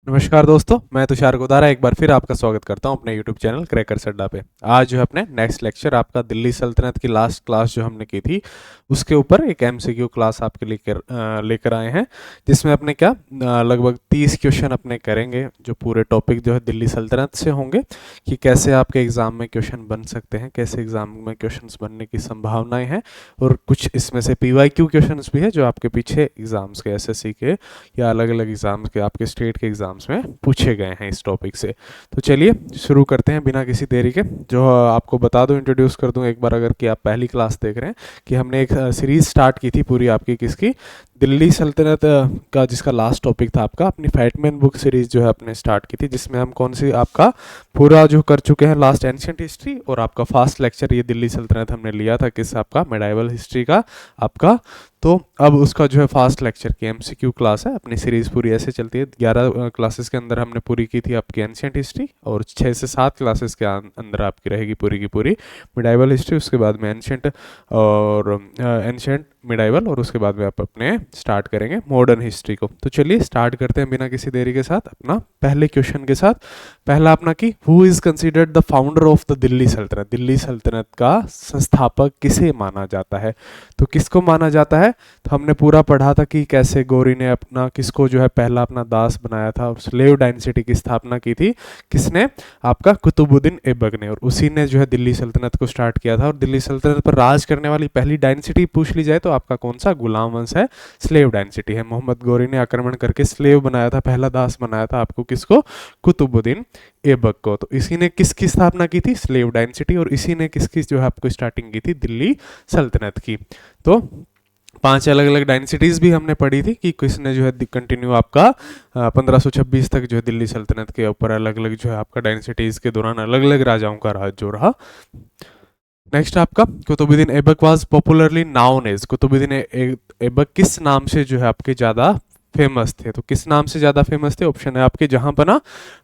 नमस्कार दोस्तों, मैं तुषार गोदारा एक बार फिर आपका स्वागत करता हूं अपने YouTube चैनल क्रैकर्स अड्डा पे। आज जो है अपने नेक्स्ट लेक्चर आपका दिल्ली सल्तनत की लास्ट क्लास जो हमने की थी उसके ऊपर एक MCQ क्लास आपके लेकर आए हैं, जिसमें अपने लगभग 30 क्वेश्चन अपने करेंगे जो पूरे टॉपिक जो है दिल्ली सल्तनत से होंगे कि कैसे आपके एग्ज़ाम में क्वेश्चन बन सकते हैं, कैसे एग्ज़ाम में क्वेश्चन बनने की संभावनाएँ हैं और कुछ इसमें से PYQ क्वेश्चन भी है जो आपके पीछे एग्ज़ाम्स के SSC के या अलग अलग एग्ज़ाम्स के आपके स्टेट के एग्ज़ाम्स में पूछे गए हैं इस टॉपिक से। तो चलिए शुरू करते हैं बिना किसी देरी के। जो आपको बता दूं, इंट्रोड्यूस कर दूं एक बार, अगर कि आप पहली क्लास देख रहे हैं, कि हमने एक सीरीज़ स्टार्ट की थी पूरी आपकी किसकी, दिल्ली सल्तनत का, जिसका लास्ट टॉपिक था आपका अपनी फैटमैन बुक सीरीज़ जो है आपने स्टार्ट की थी, जिसमें हम कौन सी आपका पूरा जो कर चुके हैं लास्ट एंशिएंट हिस्ट्री और आपका फास्ट लेक्चर ये दिल्ली सल्तनत हमने लिया था किस आपका मेडाइवल हिस्ट्री का आपका। तो अब उसका जो है फास्ट लेक्चर की MCQ क्लास है। अपनी सीरीज़ पूरी ऐसे चलती है, 11 क्लासेस के अंदर हमने पूरी की थी आपकी एंशिएंट हिस्ट्री और 6 से 7 क्लासेस के अंदर आपकी रहेगी पूरी की पूरी मिडाइवल हिस्ट्री, उसके बाद में एंशिएंट और एंशिएंट मिडाइवल, और उसके बाद में आप अपने स्टार्ट करेंगे मॉडर्न हिस्ट्री को। तो चलिए स्टार्ट करते हैं बिना किसी देरी के साथ अपना पहले क्वेश्चन के साथ। पहला अपना कि who is considered the founder of the Delhi सल्तनत, दिल्ली सल्तनत का संस्थापक किसे माना जाता है। तो किसको माना जाता है, तो हमने पूरा पढ़ा था कि कैसे गौरी ने अपना किसको जो है पहला अपना दास बनाया था और स्लेव डायनेसिटी की स्थापना की थी किसने, आपका कुतुबुद्दीन ऐबक ने, और उसी ने जो है दिल्ली सल्तनत को स्टार्ट किया था। और दिल्ली सल्तनत पर राज करने वाली पहली डायनेसिटी पूछ ली जाए तो आपका कौन सा, गुलाम वंश है, स्लेव डायनेसिटी है। मोहम्मद गौरी ने आक्रमण करके स्लेव बनाया था, पहला दास बनाया था आपको किसको, कुतुबुद्दीन ऐबक को। तो इसी ने किसकी स्थापना की थी, स्लेव डायनेसिटी, और इसी ने किसकी जो है आपको स्टार्टिंग की थी, दिल्ली सल्तनत की। तो 5 अलग अलग डायनेसिटीज़ भी हमने पढ़ी थी कि किसने जो है कंटिन्यू आपका 1526 तक जो है दिल्ली सल्तनत के ऊपर अलग अलग जो है आपका डायनेसिटीज़ के दौरान अलग अलग राजाओं का राज जो रहा। नेक्स्ट आपका Qutubuddin Aibak was popularly known as, Qutubuddin Aibak किस नाम से जो है आपके ज़्यादा फेमस थे। तो किस नाम से ज़्यादा फेमस थे, ऑप्शन है आपके जहाँ पर ना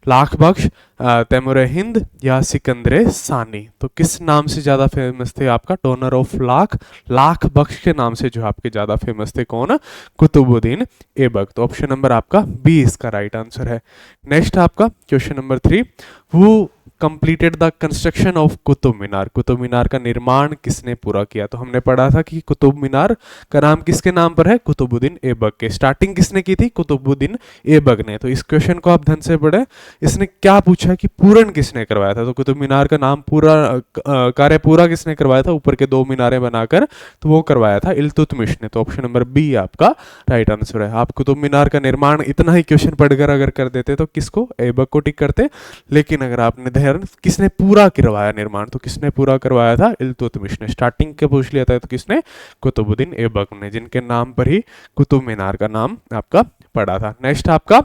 लाख बख्श, तैमूर हिंद या सिकंदर सानी। तो किस नाम से ज़्यादा फेमस थे, आपका टोनर ऑफ लाख, लाख बख्श के नाम से जो आपके ज़्यादा फेमस थे कौन, कुतुबुद्दीन ऐबक। तो ऑप्शन नंबर आपका बी इसका राइट आंसर है। नेक्स्ट आपका question number 3, who completed the construction of Qutub Minar, Qutub Minar का निर्माण किसने पूरा किया। तो हमने पढ़ा था कि कुतुब मीनार का नाम किसके नाम पर है, कुतुबुद्दीन ऐबक के। स्टार्टिंग किसने की थी, कुतुबुद्दीन ऐबक ने। तो इस क्वेश्चन को आप ध्यान से पढ़े, इसने क्या पूछा है कि पूर्ण किसने करवाया था। तो कुतुब मीनार का नाम पूरा कार्य पूरा किसने करवाया था, ऊपर के 2 मीनारें बनाकर, तो वो करवाया था इल्तुतमिश ने। तो ऑप्शन नंबर बी आपका राइट आंसर है। आप कुतुब मीनार का निर्माण इतना ही क्वेश्चन पढ़कर अगर कर देते तो किसको, ऐबक को टिक करते, लेकिन अगर आपने किसने पूरा करवाया निर्माण, तो किसने पूरा करवाया था, इल्तुतमिश ने। स्टार्टिंग के पूछ लिया था तो किसने, कुतुबुद्दीन ऐबक ने, जिनके नाम पर ही कुतुब मीनार का नाम आपका पड़ा था। नेक्स्ट आपका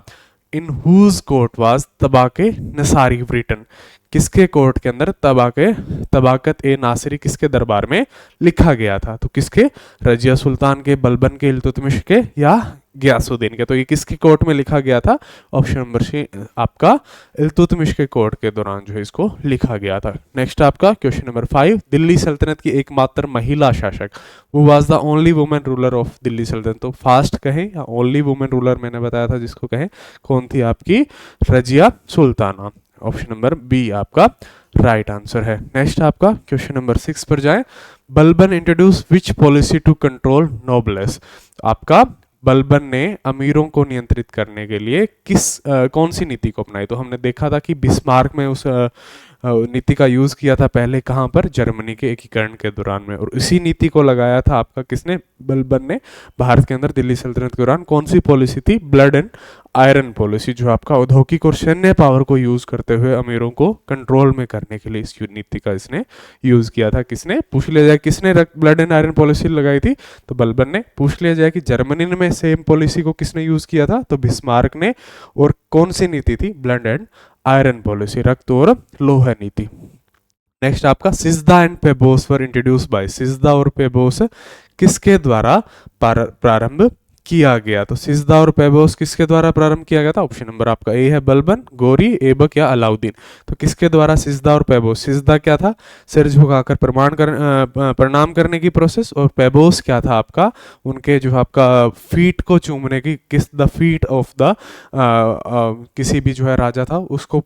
in whose court was Tabaqat Nasiri written, किसके कोर्ट के अंदर तबाकत ए नासिरी किसके दरबार में लिखा गया था। तो किसके, रजिया सुल्तान के, बलबन के, इल्तुतमिश के या गयासुद्दीन के। तो ये किसकी कोर्ट में लिखा गया था, ऑप्शन नंबर सी आपका इल्तुतमिश के कोर्ट के दौरान जो है इसको लिखा गया था। नेक्स्ट आपका क्वेश्चन नंबर 5, दिल्ली सल्तनत की एकमात्र महिला शासक, वो was the only women ruler of Delhi सल्तनत। तो फास्ट कहें या ओनली वुमेन रूलर मैंने बताया था जिसको कहें, कौन थी आपकी, Razia Sultana. Option number b आपका राइट आंसर है। नेक्स्ट आपका क्वेश्चन नंबर 6 पर जाएं, Balban introduce which policy to control nobles, आपका बलबन ने अमीरों को नियंत्रित करने के लिए कौन सी नीति को अपनाई। तो हमने देखा था कि बिस्मार्क में उस नीति का यूज किया था पहले, कहां पर, जर्मनी के एकीकरण के दौरान में, और इसी नीति को लगाया था आपका किसने, बलबन ने भारत के अंदर दिल्ली सल्तनत के दौरान। कौन सी पॉलिसी थी, ब्लड एंड आयरन पॉलिसी, जो आपका औद्योगिक और सैन्य पावर को यूज करते हुए अमीरों को कंट्रोल में करने के लिए इस नीति का इसने यूज किया था। किसने, पूछ लिया जाए किसने ब्लड एंड आयरन पॉलिसी लगाई थी, तो बलबन ने। पूछ लिया जाए कि जर्मनी में सेम पॉलिसी को किसने यूज किया था, तो बिस्मार्क ने। और कौन सी नीति थी, ब्लड एंड आयरन पॉलिसी, रक्त और लोहा नीति। नेक्स्ट आपका सिजदा एंड पेबोस वर इंट्रोड्यूस बाय, सिजदा और पेबोस किसके द्वारा प्रारंभ किया गया। तो सिजदा और पेबोस किसके द्वारा प्रारंभ किया गया था? ऑप्शन नंबर आपका ए है बलबन, गोरी, ऐबक या अलाउद्दीन। तो किसके द्वारा सिजदा और पेबोस? सिजदा क्या था? सिर झुकाकर प्रणाम करने की प्रोसेस, और पेबोस क्या था आपका? उनके जो आपका फीट को चूमने की, किस द फीट ऑफ द किसी भी जो है राजा था उसको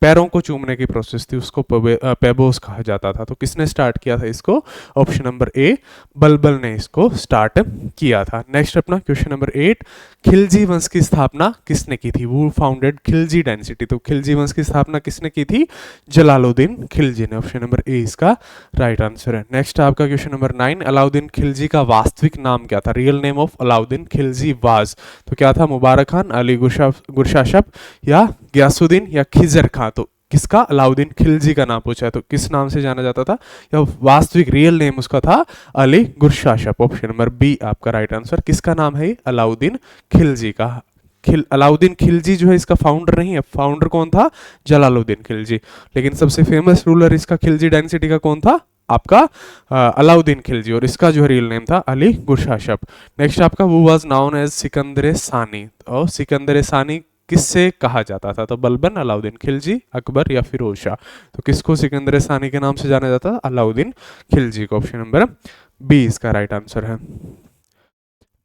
पैरों को चूमने की प्रोसेस थी, उसको पेबोस कहा जाता था। तो किसने स्टार्ट किया था इसको? ऑप्शन नंबर ए बलबल ने इसको स्टार्ट किया था। नेक्स्ट अपना क्वेश्चन नंबर 8, खिलजी वंश की स्थापना किसने की थी? वो फाउंडेड खिलजी डायनेसिटी। तो खिलजी वंश की स्थापना किसने की थी? जलालुद्दीन खिलजी ने। ऑप्शन नंबर ए इसका राइट आंसर है। नेक्स्ट आपका क्वेश्चन नंबर 9, अलाउद्दीन खिलजी का वास्तविक नाम क्या था? Real name of Alauddin Khilji was, तो क्या था? मुबारक खान, अली गुरशाशप या गयासुद्दीन या खिजर खां। तो किसका? अलाउद्दीन खिलजी का नाम पूछा है, तो किस नाम से जाना जाता था? या वास्तविक रियल नेम उसका था अली गुरशाशप। ऑप्शन नंबर बी आपका राइट आंसर। किसका नाम है? अलाउद्दीन खिलजी का। अलाउद्दीन खिलजी जो है इसका फाउंडर नहीं है, फाउंडर कौन था? जलालुद्दीन खिलजी। लेकिन सबसे फेमस रूलर इसका खिलजी डायनेसिटी का कौन था? आपका अलाउद्दीन खिलजी, और इसका जो रियल नेम था अली गुरशाशप। नेक्स्ट आपका वो वाज नाउन एज सिकंदर सानी, और सिकंदर सानी किससे कहा जाता था? तो बलबन, अलाउद्दीन खिलजी, अकबर या फिरोज शाह। तो किसको सिकंदर सानी के नाम से जाना जाता था? अलाउद्दीन खिलजी को। ऑप्शन नंबर बी इसका राइट आंसर है।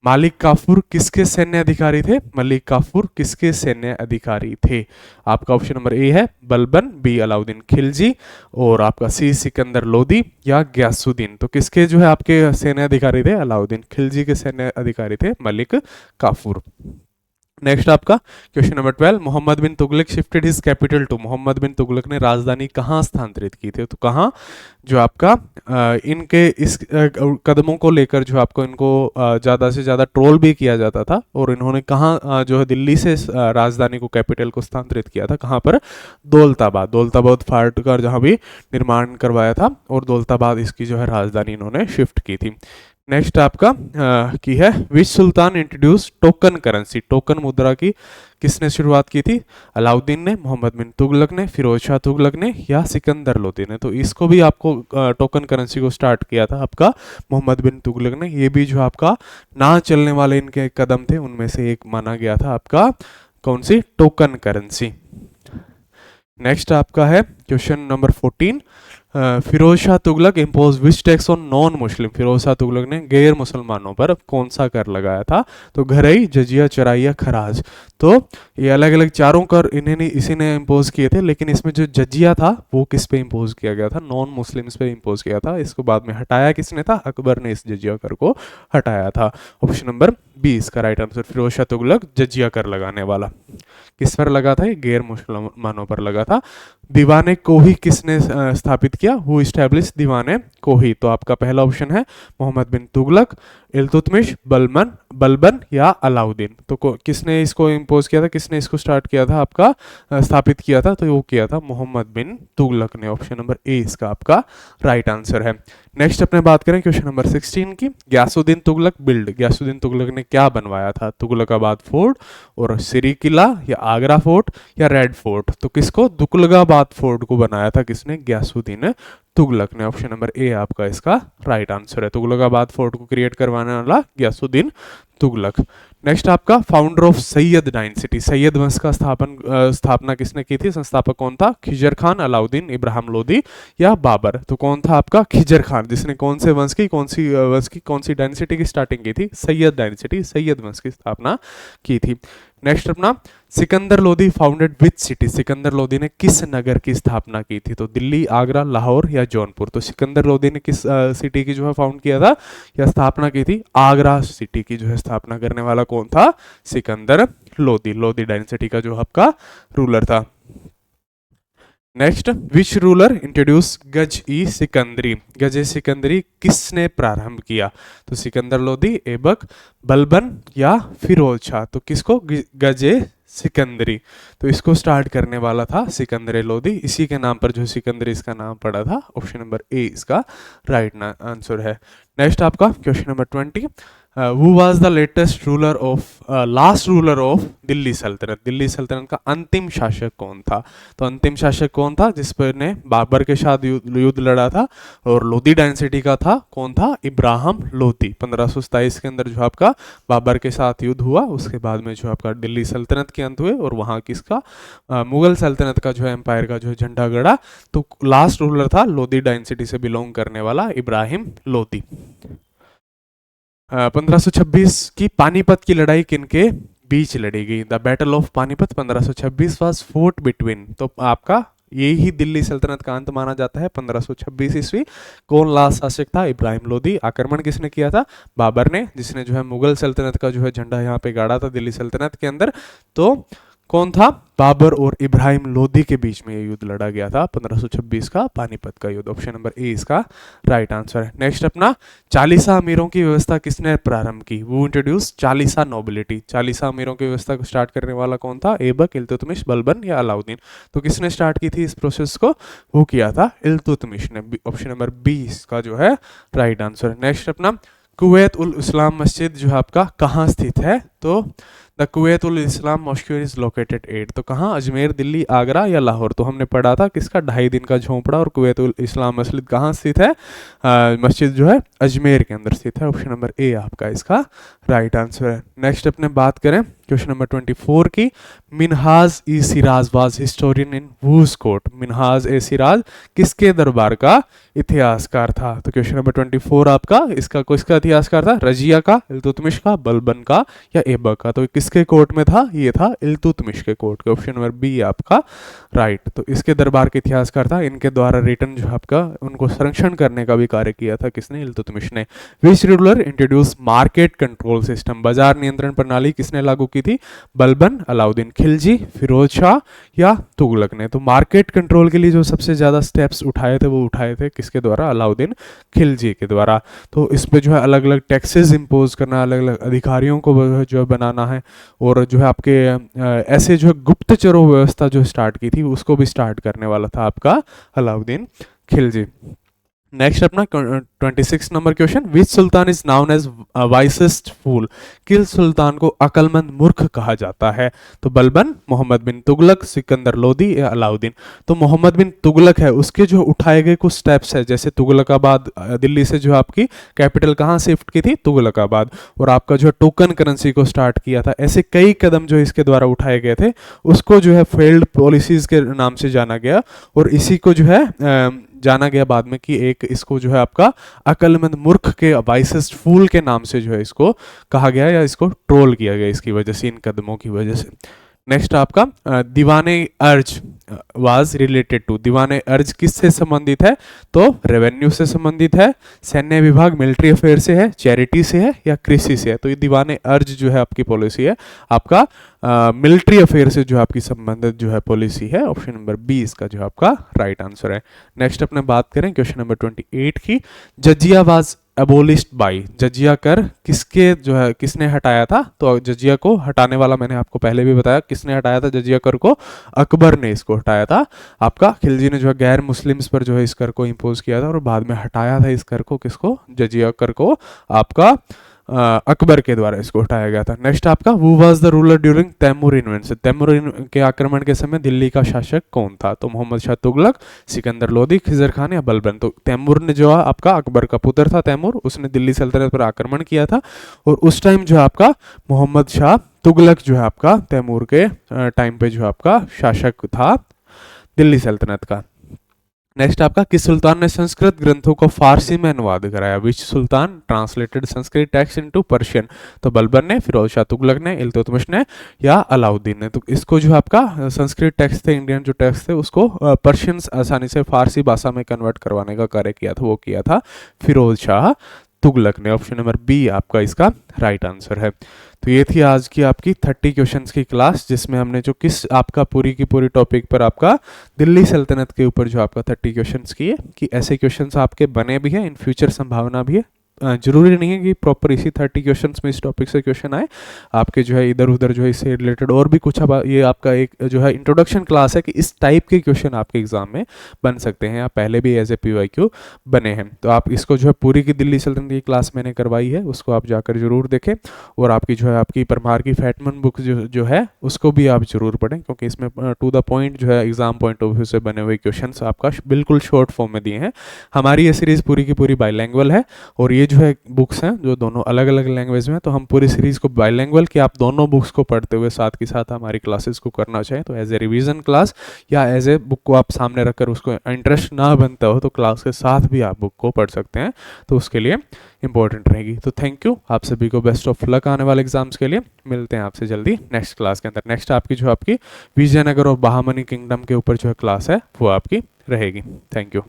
मलिक काफूर किसके सैन्य अधिकारी थे? मलिक काफूर किसके सैन्य अधिकारी थे? आपका ऑप्शन नंबर ए है बलबन, बी अलाउद्दीन खिलजी, और आपका सी सिकंदर लोदी या गयासुद्दीन। तो किसके जो है आपके सैन्य अधिकारी थे? अलाउद्दीन खिलजी के सैन्य अधिकारी थे मलिक काफूर। नेक्स्ट आपका question number 12, Mohammad bin Tughlaq shifted his capital to. Mohammad bin Tughlaq ने राजधानी कहाँ स्थानांतरित की थी? तो कहाँ? जो आपका इनके इस कदमों को लेकर जो आपको इनको ज़्यादा से ज़्यादा ट्रोल भी किया जाता था, और इन्होंने कहाँ जो है दिल्ली से राजधानी को, कैपिटल को स्थानांतरित किया था? कहाँ पर? दौलताबाद। दौलताबाद फोर्ट का जहाँ भी निर्माण करवाया था, और दौलताबाद इसकी जो है राजधानी इन्होंने शिफ्ट की थी। नेक्स्ट आपका की है विच सुल्तान इंट्रोड्यूस टोकन करेंसी। टोकन मुद्रा की किसने शुरुआत की थी? अलाउद्दीन ने, मोहम्मद बिन तुगलक ने, फिरोज शाह तुगलक ने या सिकंदर लोदी ने। तो इसको भी आपको टोकन करेंसी को स्टार्ट किया था आपका मोहम्मद बिन तुगलक ने। ये भी जो आपका ना चलने वाले इनके कदम थे उनमें से एक माना गया था आपका कौन सी? Token currency. नेक्स्ट आपका है question number 14, Firoz Shah Tughlaq impose which tax on non Muslim. Firoz Shah Tughlaq ने गैर मुसलमानों पर कौन सा कर लगाया था? तो घरई, जजिया, चराइया, खराज। तो ये अलग अलग चारों कर इसी ने इम्पोज किए थे, लेकिन इसमें जो जजिया था वो किस पे इम्पोज किया गया था? नॉन मुस्लिम्स पे इम्पोज किया था। इसको बाद में हटाया किसने था? अकबर ने इस जजिया कर को हटाया था। ऑप्शन नंबर बी इसका राइट आंसर। फिरोज शाह तुगलक जजिया कर लगाने वाला। किस पर लगा था? ये गैर मुसलमानों पर लगा था। दीवाने कोही किसने स्थापित किया? हु इस्टेब्लिश दीवाने कोही। तो आपका पहला ऑप्शन है मोहम्मद बिन तुगलक, इल्तुतमिश, बलबन या अलाउद्दीन। तो किसने इसको इम्पोज किया था? किसने इसको स्टार्ट किया था आपका स्थापित किया था? तो वो किया था मोहम्मद बिन तुगलक ने। ऑप्शन नंबर ए इसका आपका राइट आंसर है। नेक्स्ट अपने बात करें क्वेश्चन नंबर 16 की, गयासुद्दीन तुगलक बिल्ड। गयासुद्दीन तुगलक ने क्या बनवाया था? तुगलकाबाद फोर्ट, और सिरी किला, या आगरा फोर्ट, या रेड फोर्ट। तो किसको? तुगलकाबाद फोर्ट को बनाया था किसने? गयासुद्दीन तुगलक ने। ऑप्शन नंबर ए आपका इसका राइट आंसर है। तुगलकाबाद फोर्ट को क्रिएट करवाने वाला गयासुद्दीन तुगलक। नेक्स्ट आपका founder of Syed dynasty. Syed वंश का स्थापना किसने की थी? संस्थापक कौन था? खिजर खान, अलाउद्दीन, इब्राहिम लोदी या बाबर। तो कौन था आपका? खिजर खान, जिसने कौन से वंश की कौन सी डायनेसिटी की स्टार्टिंग की थी? सैयद डायनेसिटी, सैयद वंश की स्थापना की थी। नेक्स्ट अपना Sikandar Lodi founded which city. Sikandar Lodi ने किस नगर की स्थापना की थी? तो दिल्ली, आगरा, लाहौर या जौनपुर। तो सिकंदर लोदी ने किस सिटी की जो है फाउंड किया था या स्थापना की थी? आगरा सिटी की जो है स्थापना करने वाला कौन था? सिकंदर लोदी। लोदी डायनेसिटी का जो आपका रूलर था। नेक्स्ट, विच रूलर इंट्रोड्यूस गज ई सिकंदरी। गजे सिकंदरी किसने प्रारंभ किया? तो सिकंदर लोदी, ऐबक, बलबन या फिरोज शाह। तो किसको? गजे सिकंदरी। तो इसको स्टार्ट करने वाला था सिकंदर लोदी। इसी के नाम पर जो सिकंदरी इसका नाम पड़ा था। ऑप्शन नंबर ए इसका राइट आंसर है। नेक्स्ट आपका question number 20, who was the latest ruler of last ruler of Delhi सल्तनत, दिल्ली सल्तनत का अंतिम शासक कौन था? तो अंतिम शासक कौन था जिस पर ने बाबर के साथ युद्ध लड़ा था और लोधी डायनेसिटी का था? कौन था? इब्राहिम लोधी। 1527 के अंदर जो आपका बाबर के साथ युद्ध हुआ, उसके बाद में जो आपका दिल्ली सल्तनत के अंत हुए और वहाँ किसका मुगल सल्तनत का जो है एम्पायर का जो है झंडा गड़ा। तो लास्ट रूलर था लोधी डायनेसिटी से बिलोंग करने वाला इब्राहिम लोधी। 1526 की पानीपत की लड़ाई किनके बीच लड़ी गई? The battle of Panipat 1526 was fort between, तो आपका यही दिल्ली सल्तनत का अंत माना जाता है 1526 ईस्वी। कौन लास्ट शासक था? इब्राहिम लोधी। आक्रमण किसने किया था? बाबर ने, जिसने जो है मुगल सल्तनत का जो है झंडा यहाँ पे गाड़ा था दिल्ली सल्तनत के अंदर। तो कौन था? बाबर और इब्राहिम लोधी के बीच में ये युद्ध लड़ा गया था 1526 का पानीपत का युद्ध। ऑप्शन नंबर ए इसका राइट आंसर है। नेक्स्ट अपना, चालीसा अमीरों की व्यवस्था किसने प्रारंभ की? वो इंट्रोड्यूस चालीसा नोबिलिटी, चालीसा अमीरों की व्यवस्था को स्टार्ट करने वाला कौन था? ऐबक, इल्तुतमिश, बलबन या अलाउद्दीन? तो किसने स्टार्ट की थी इस प्रोसेस को? वो किया था इल्तुतमिश ने। ऑप्शन नंबर बी इसका जो है राइट आंसर। नेक्स्ट अपना, कुवैत उल इस्लाम मस्जिद जो आपका कहाँ स्थित है? तो the Kuwait ul Islam mosque is located at, तो कहाँ? अजमेर, दिल्ली, आगरा या लाहौर? तो हमने पढ़ा था किसका 2.5 दिन का झोंपड़ा। और कुवैत उल इस्लाम मस्जिद कहाँ स्थित है? मस्जिद जो है अजमेर के अंदर स्थित है। ऑप्शन नंबर ए आपका इसका राइट आंसर है। नेक्स्ट अपने बात करें क्वेश्चन नंबर 24 की, Minhaj i Siraj was historian in whose court, Minhaj e Siraj किसके दरबार का इतिहासकार था? तो क्वेश्चन नंबर 24 आपका इसका किसका इतिहासकार था? रजिया का, इल्तुतमिश का, बलबन का या ऐबक का? तो किसके कोर्ट में था? ये था इल्तुतमिश के कोर्ट के। ऑप्शन नंबर बी आपका राइट। तो इसके दरबार के इतिहासकार था, इनके द्वारा रिटर्न जो आपका उनको संरक्षण करने का भी कार्य किया था किसने? इल्तुतमिश ने। Which ruler introduce market control system, बाजार नियंत्रण प्रणाली किसने लागू की थी? बलबन, अलाउद्दीन खिलजी, फिरोज शाह या तुगलक ने? तो मार्केट कंट्रोल के लिए जो सबसे ज्यादा स्टेप्स उठाए थे वो उठाए थे किसके द्वारा? अलाउद्दीन खिलजी के द्वारा। तो इस पे जो है अलग अलग टैक्सेस इंपोज करना, अलग अलग अधिकारियों को जो है बनाना है, और जो है आपके ऐसे जो है गुप्तचरों व्यवस्था जो स्टार्ट की थी उसको भी स्टार्ट करने वाला था आपका अलाउद्दीन खिलजी। नेक्स्ट अपना 26 number question, which sultan is known as wisest fool, किस सुल्तान को अकलमंद मूर्ख कहा जाता है? तो बलबन, मोहम्मद बिन तुगलक, सिकंदर लोदी या अलाउद्दीन? तो मोहम्मद बिन तुगलक है, उसके जो उठाए गए कुछ स्टेप्स है, जैसे तुगलकाबाद, दिल्ली से जो आपकी कैपिटल कहाँ शिफ्ट की थी? तुगलकाबाद, और आपका जो टोकन करेंसी को स्टार्ट किया था। ऐसे कई कदम जो इसके द्वारा उठाए गए थे उसको जो है फेल्ड पॉलिसीज के नाम से जाना गया, और इसी को जो है जाना गया बाद में कि एक इसको जो है आपका अकलमंद मूर्ख के, वाइसेस्ट फूल के नाम से जो है इसको कहा गया या इसको ट्रोल किया गया इसकी वजह से, इन कदमों की वजह से। नेक्स्ट आपका दीवाने अर्ज वाज रिलेटेड टू, दीवाने अर्ज किससे संबंधित है? तो रेवेन्यू से संबंधित है, सैन्य विभाग मिलिट्री अफेयर से है, चैरिटी से है या कृषि से है? तो ये दीवाने अर्ज जो है आपकी पॉलिसी है आपका मिलिट्री अफेयर से जो आपकी संबंधित जो है पॉलिसी है। ऑप्शन नंबर बी इसका जो आपका राइट आंसर है। नेक्स्ट अपने बात करें क्वेश्चन नंबर 28 की, जजिया वाज एबोलिश्ड बाई, जजिया कर किसके जो है किसने हटाया था? तो जजिया को हटाने वाला मैंने आपको पहले भी बताया, किसने हटाया था जजिया कर को? अकबर ने इसको हटाया था। आपका खिलजी ने जो है गैर मुस्लिम्स पर जो है इस कर को इम्पोज किया था और बाद में हटाया था इस कर को, किसको? जजिया कर को आपका अकबर के द्वारा इसको हटाया गया था। नेक्स्ट आपका, who was the ruler during Timur invention, Timur के आक्रमण के समय दिल्ली का शासक कौन था? तो मोहम्मद शाह तुगलक, सिकंदर लोदी, खिजर खान या बलबन? तो तैमूर ने जो है आपका अकबर का पुत्र था तैमूर, उसने दिल्ली सल्तनत पर आक्रमण किया था, और उस टाइम जो है आपका मोहम्मद शाह तुगलक जो है आपका तैमूर के टाइम पे जो आपका शासक था दिल्ली सल्तनत का। नेक्स्ट आपका, किस सुल्तान ने संस्कृत ग्रंथों को फारसी में अनुवाद कराया? Which sultan translated Sanskrit text into Persian? तो बलबन ने, फिरोज शाह तुगलक ने, इल्तुतमिश ने या अलाउद्दीन ने? तो इसको जो आपका संस्कृत टेक्स्ट थे, इंडियन जो टेक्स्ट थे, उसको पर्शियन आसानी से फारसी भाषा में कन्वर्ट करवाने का कार्य किया था, वो किया था फिरोज शाह तुगलक ने। ऑप्शन नंबर बी आपका इसका राइट आंसर है। तो ये थी आज की आपकी 30 क्वेश्चंस की क्लास, जिसमें हमने जो किस आपका पूरी की पूरी टॉपिक पर आपका दिल्ली सल्तनत के ऊपर जो आपका 30 क्वेश्चंस किए, कि ऐसे क्वेश्चंस आपके बने भी हैं, इन फ्यूचर संभावना भी है जरूरी नहीं है कि प्रॉपर इसी 30 क्वेश्चंस में इस टॉपिक से क्वेश्चन आए, आपके जो है इधर उधर जो है इससे रिलेटेड और भी कुछ, अब ये आपका एक जो है इंट्रोडक्शन क्लास है कि इस टाइप के क्वेश्चन आपके एग्जाम में बन सकते हैं, या पहले भी एज ए PYQ बने हैं। तो आप इसको जो है पूरी की दिल्ली सल्तनत की क्लास मैंने करवाई है, उसको आप जाकर जरूर देखें, और आपकी जो है आपकी परमार की फैटमन बुक जो है उसको भी आप जरूर पढ़ें, क्योंकि इसमें टू द पॉइंट जो है एग्जाम पॉइंट ऑफ व्यू से बने हुए क्वेश्चन आपका बिल्कुल शॉर्ट फॉर्म में दिए हैं। हमारी ये सीरीज़ पूरी की पूरी बाइलैंग्वेज है, और ये जो है बुक्स हैं जो दोनों अलग अलग लैंग्वेज में, तो हम पूरी सीरीज़ को बाइलैंग्वेज कि आप दोनों बुक्स को पढ़ते हुए साथ के साथ हमारी क्लासेस को करना चाहें, तो एज ए रिवीजन क्लास या एज ए बुक को आप सामने रखकर उसको इंटरेस्ट ना बनता हो तो क्लास के साथ भी आप बुक को पढ़ सकते हैं, तो उसके लिए इंपॉर्टेंट रहेगी। तो थैंक यू, आप सभी को बेस्ट ऑफ लक आने वाले एग्जाम्स के लिए। मिलते हैं आपसे जल्दी नेक्स्ट क्लास के अंदर। नेक्स्ट आपकी जो आपकी विजयनगर और बहामनी किंगडम के ऊपर जो है क्लास है वो आपकी रहेगी। Thank you.